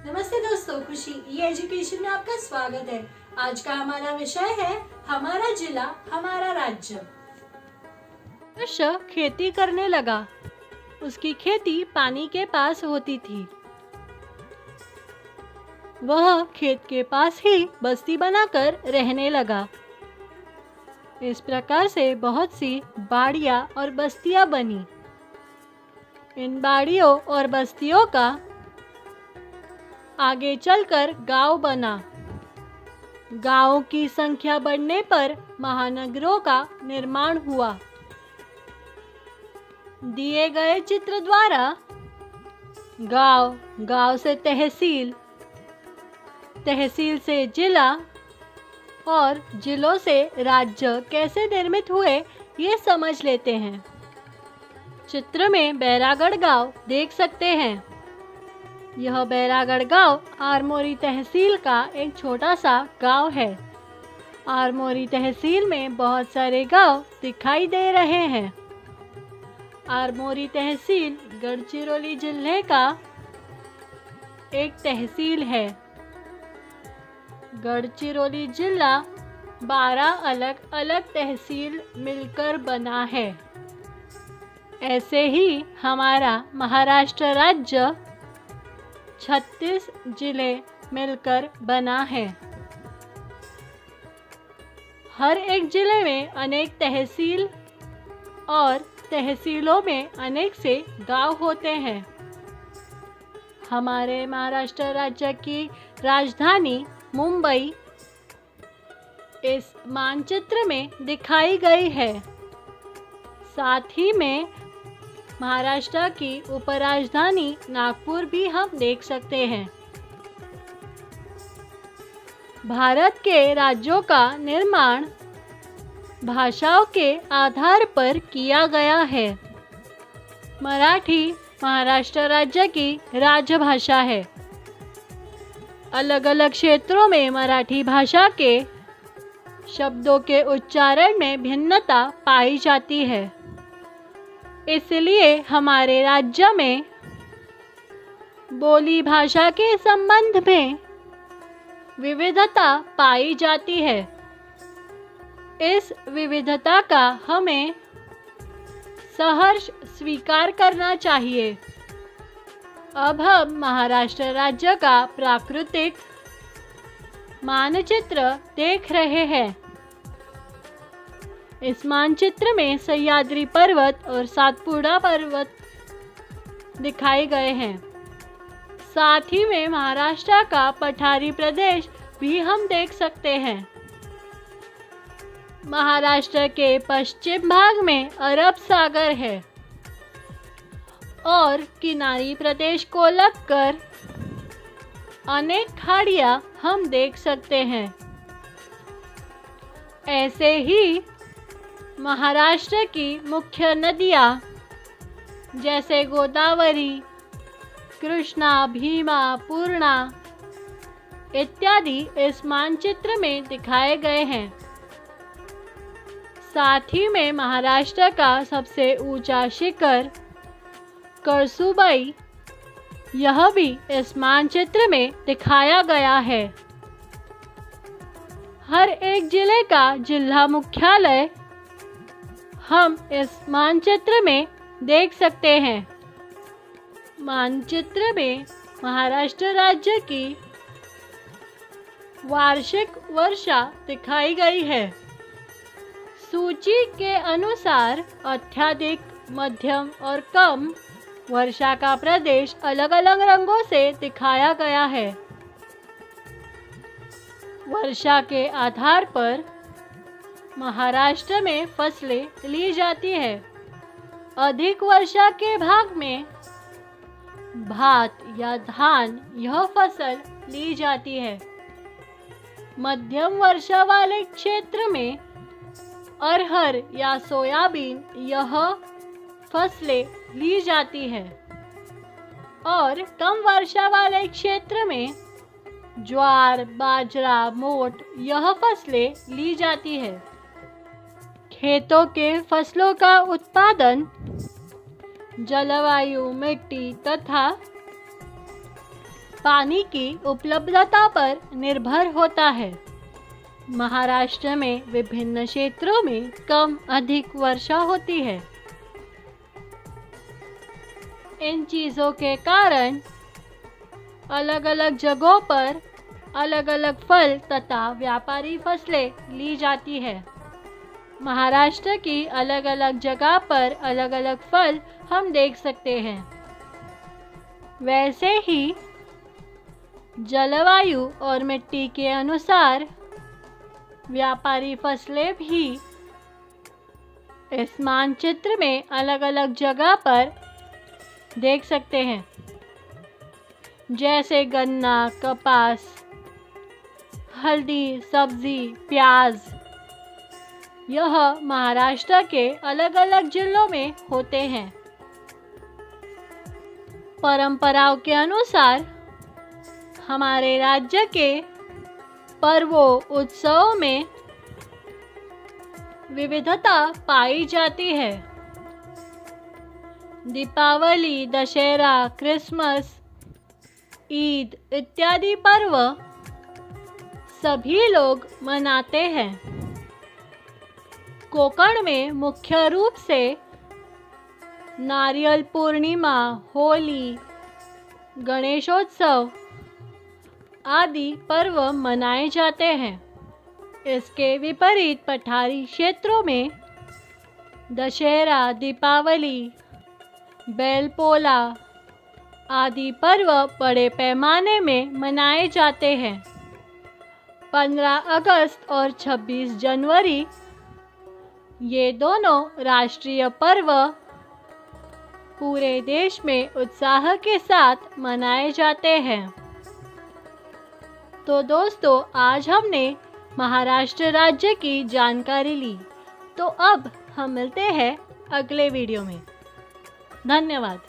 नमस्ते दोस्तों, खुशी ई एजुकेशन में आपका स्वागत है। आज का हमारा विषय है हमारा जिला हमारा राज्य। मनुष्य खेती करने लगा। उसकी खेती पानी के पास होती थी। वह खेत के पास ही बस्ती बनाकर रहने लगा। इस प्रकार से बहुत सी बाड़ियां और बस्तियां बनी। इन बाड़ियों और बस्तियों का आगे चलकर गांव बना। गांवों की संख्या बढ़ने पर महानगरों का निर्माण हुआ। दिए गए चित्र द्वारा गांव, गांव से तहसील, तहसील से जिला और जिलों से राज्य कैसे निर्मित हुए ये समझ लेते हैं। चित्र में बैरागढ़ गांव देख सकते हैं। यह बैरागढ़ गांव आरमोरी तहसील का एक छोटा सा गांव है। आरमोरी तहसील में बहुत सारे गांव दिखाई दे रहे हैं। आरमोरी तहसील गढ़चिरौली जिले का एक तहसील है। गढ़चिरौली जिला 12 अलग अलग तहसील मिलकर बना है। ऐसे ही हमारा महाराष्ट्र राज्य 36 जिले मिलकर बना है। हर एक जिले में अनेक तहसील और तहसीलों में अनेक से गांव होते हैं। हमारे महाराष्ट्र राज्य की राजधानी मुंबई इस मानचित्र में दिखाई गई है। साथ ही में महाराष्ट्र की उपराजधानी नागपुर भी हम देख सकते हैं। भारत के राज्यों का निर्माण भाषाओं के आधार पर किया गया है। मराठी महाराष्ट्र राज्य की राजभाषा है। अलग अलग क्षेत्रों में मराठी भाषा के शब्दों के उच्चारण में भिन्नता पाई जाती है। इसलिए हमारे राज्य में बोली भाषा के संबंध में विविधता पाई जाती है। इस विविधता का हमें सहर्ष स्वीकार करना चाहिए। अब हम महाराष्ट्र राज्य का प्राकृतिक मानचित्र देख रहे हैं। इस मानचित्र में सह्याद्री पर्वत और सातपुड़ा पर्वत दिखाए गए हैं। साथ ही में महाराष्ट्र का पठारी प्रदेश भी हम देख सकते हैं। महाराष्ट्र के पश्चिम भाग में अरब सागर है और किनारी प्रदेश को लगकर अनेक खाड़ियां हम देख सकते हैं। ऐसे ही महाराष्ट्र की मुख्य नदियाँ जैसे गोदावरी, कृष्णा, भीमा, पूर्णा इत्यादि इस मानचित्र में दिखाए गए हैं। साथ ही में महाराष्ट्र का सबसे ऊंचा शिखर करसुबाई यह भी इस मानचित्र में दिखाया गया है। हर एक जिले का जिला मुख्यालय हम इस मानचित्र में देख सकते हैं। मानचित्र में महाराष्ट्र राज्य की वार्षिक वर्षा दिखाई गई है। सूची के अनुसार अत्यधिक, मध्यम और कम वर्षा का प्रदेश अलग अलग रंगों से दिखाया गया है। वर्षा के आधार पर महाराष्ट्र में फसलें ली जाती है। अधिक वर्षा के भाग में भात या धान यह फसल ली जाती है। मध्यम वर्षा वाले क्षेत्र में अरहर या सोयाबीन यह फसलें ली जाती है और कम वर्षा वाले क्षेत्र में ज्वार, बाजरा, मोट यह फसलें ली जाती है। खेतों के फसलों का उत्पादन जलवायु, मिट्टी तथा पानी की उपलब्धता पर निर्भर होता है। महाराष्ट्र में विभिन्न क्षेत्रों में कम अधिक वर्षा होती है। इन चीज़ों के कारण अलग अलग जगहों पर अलग अलग फल तथा व्यापारी फसलें ली जाती है। महाराष्ट्र की अलग अलग जगह पर अलग अलग फल हम देख सकते हैं। वैसे ही जलवायु और मिट्टी के अनुसार व्यापारी फसलें भी इस मानचित्र में अलग अलग जगह पर देख सकते हैं, जैसे गन्ना, कपास, हल्दी, सब्जी, प्याज। यह महाराष्ट्र के अलग अलग जिलों में होते हैं। परंपराओं के अनुसार हमारे राज्य के पर्वों उत्सवों में विविधता पाई जाती है। दीपावली, दशहरा, क्रिसमस, ईद इत्यादि पर्व सभी लोग मनाते हैं। कोकण में मुख्य रूप से नारियल पूर्णिमा, होली, गणेशोत्सव आदि पर्व मनाए जाते हैं। इसके विपरीत पठारी क्षेत्रों में दशहरा, दीपावली, बैलपोला आदि पर्व बड़े पैमाने में मनाए जाते हैं। 15 अगस्त और 26 जनवरी ये दोनों राष्ट्रीय पर्व पूरे देश में उत्साह के साथ मनाए जाते हैं। तो दोस्तों, आज हमने महाराष्ट्र राज्य की जानकारी ली। तो अब हम मिलते हैं अगले वीडियो में। धन्यवाद।